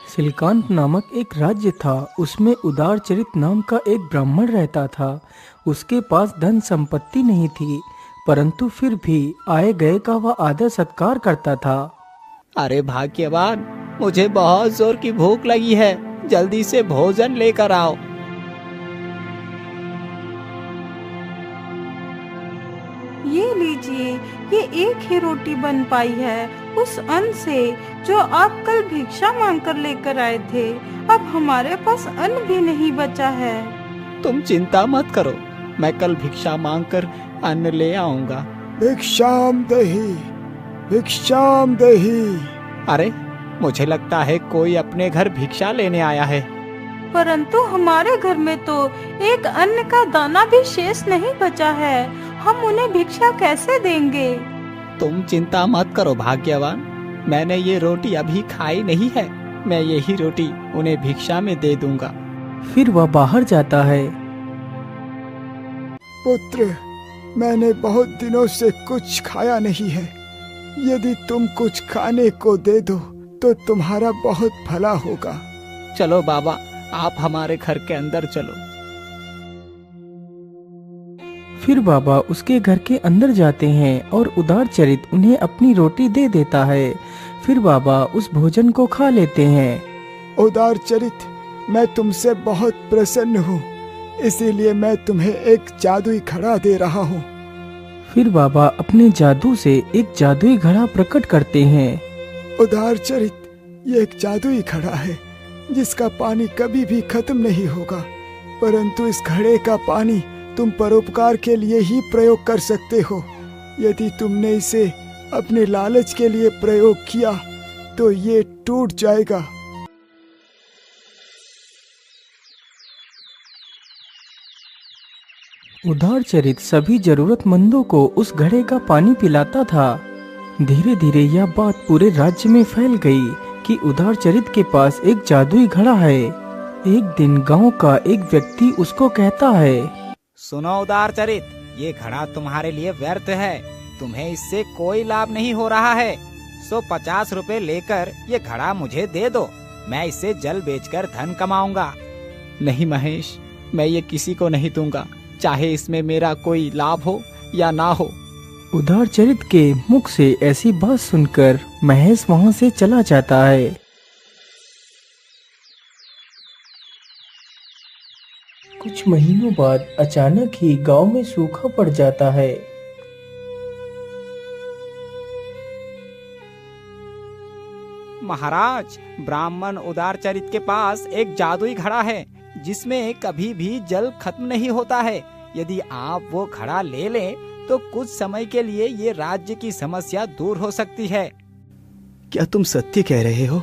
सिलकांत नामक एक राज्य था। उसमें उदारचरित नाम का एक ब्राह्मण रहता था। उसके पास धन संपत्ति नहीं थी, परंतु फिर भी आए गए का वह आदर सत्कार करता था। अरे भाग्यवान, मुझे बहुत जोर की भूख लगी है, जल्दी से भोजन लेकर आओ। ये लीजिए, ये एक ही रोटी बन पाई है उस अन्न से जो आप कल भिक्षा मांगकर लेकर आए थे। अब हमारे पास अन्न भी नहीं बचा है। तुम चिंता मत करो, मैं कल भिक्षा मांगकर अन्न ले आऊंगा। भिक्षाम देहि, भिक्षाम देहि। अरे, मुझे लगता है कोई अपने घर भिक्षा लेने आया है। परंतु हमारे घर में तो एक अन्न का दाना भी शेष नहीं बचा है। हम उन्हें भिक्षा कैसे देंगे? तुम चिंता मत करो भाग्यवान, मैंने ये रोटी अभी खाई नहीं है। मैं यही रोटी उन्हें भिक्षा में दे दूंगा। फिर वह बाहर जाता है। पुत्र, मैंने बहुत दिनों से कुछ खाया नहीं है। यदि तुम कुछ खाने को दे दो तो तुम्हारा बहुत भला होगा। चलो बाबा, आप हमारे घर के अंदर चलो। फिर बाबा उसके घर के अंदर जाते हैं और उदारचरित उन्हें अपनी रोटी दे देता है। फिर बाबा उस भोजन को खा लेते हैं। उदारचरित, मैं तुमसे बहुत प्रसन्न हूँ, इसीलिए मैं तुम्हें एक जादुई घड़ा दे रहा हूँ। फिर बाबा अपने जादू से एक जादुई घड़ा प्रकट करते हैं। उदारचरित, ये एक जादुई घड़ा है जिसका पानी कभी भी खत्म नहीं होगा, परंतु इस घड़े का पानी तुम परोपकार के लिए ही प्रयोग कर सकते हो। यदि तुमने इसे अपने लालच के लिए प्रयोग किया तो ये टूट जाएगा। उदारचरित सभी जरूरतमंदों को उस घड़े का पानी पिलाता था। धीरे धीरे यह बात पूरे राज्य में फैल गई कि उदारचरित के पास एक जादुई घड़ा है। एक दिन गांव का एक व्यक्ति उसको कहता है, सुनो उदारचरित, ये घड़ा तुम्हारे लिए व्यर्थ है। तुम्हें इससे कोई लाभ नहीं हो रहा है। 50 रुपए लेकर ये घड़ा मुझे दे दो, मैं इससे जल बेचकर धन कमाऊंगा। नहीं महेश, मैं ये किसी को नहीं दूंगा, चाहे इसमें मेरा कोई लाभ हो या ना हो। उदारचरित के मुख से ऐसी बात सुनकर महेश वहां से चला जाता है। कुछ महीनों बाद अचानक ही गांव में सूखा पड़ जाता है। महाराज, ब्राह्मण उदारचरित के पास एक जादुई घड़ा है जिसमें कभी भी जल खत्म नहीं होता है। यदि आप वो घड़ा ले लें तो कुछ समय के लिए ये राज्य की समस्या दूर हो सकती है। क्या तुम सत्य कह रहे हो?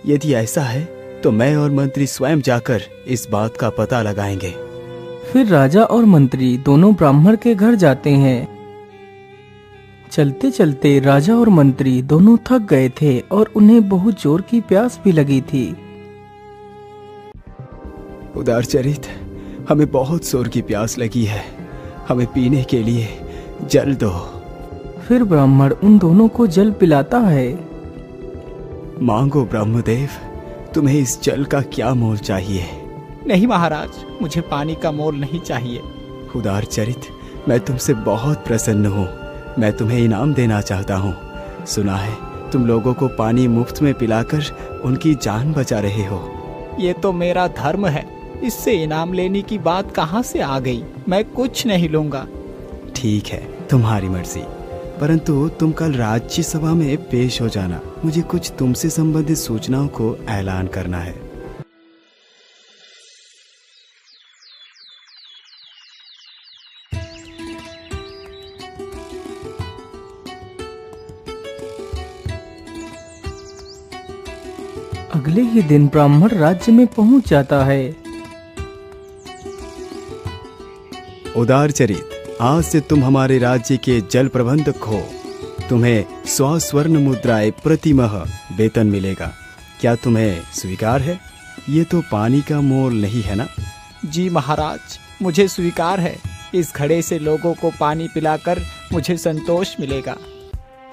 यदि ऐसा है तो मैं और मंत्री स्वयं जाकर इस बात का पता लगाएंगे। फिर राजा और मंत्री दोनों ब्राह्मण के घर जाते हैं। चलते चलते राजा और मंत्री दोनों थक गए थे और उन्हें बहुत जोर की प्यास भी लगी थी। उदारचरित, हमें बहुत जोर की प्यास लगी है, हमें पीने के लिए जल दो। फिर ब्राह्मण उन दोनों को जल पिलाता है। मांगो ब्रह्मदेव, तुम्हें इस जल का क्या मोल चाहिए? नहीं महाराज, मुझे पानी का मोल नहीं चाहिए। उदारचरित, मैं तुमसे बहुत प्रसन्न हूँ, मैं तुम्हें इनाम देना चाहता हूँ। सुना है तुम लोगों को पानी मुफ्त में पिलाकर उनकी जान बचा रहे हो। ये तो मेरा धर्म है, इससे इनाम लेने की बात कहाँ से आ गई? मैं कुछ नहीं लूंगा। ठीक है, तुम्हारी मर्जी, परंतु तुम कल राज्यसभा में पेश हो जाना। मुझे कुछ तुमसे संबंधित सूचनाओं को ऐलान करना है। अगले ही दिन ब्राह्मण राज्य में पहुंच जाता है। उदारचरित, आज से तुम हमारे राज्य के जल प्रबंधक हो। तुम्हें 100 स्वर्ण मुद्राएं प्रतिमाह वेतन मिलेगा। क्या तुम्हें स्वीकार है? ये तो पानी का मोल नहीं है ना? जी महाराज, मुझे स्वीकार है। इस घड़े से लोगों को पानी पिलाकर मुझे संतोष मिलेगा।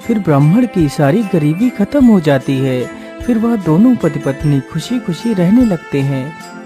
फिर ब्राह्मण की सारी गरीबी खत्म हो जाती है। फिर वह दोनों पति पत्नी खुशी खुशी रहने लगते हैं।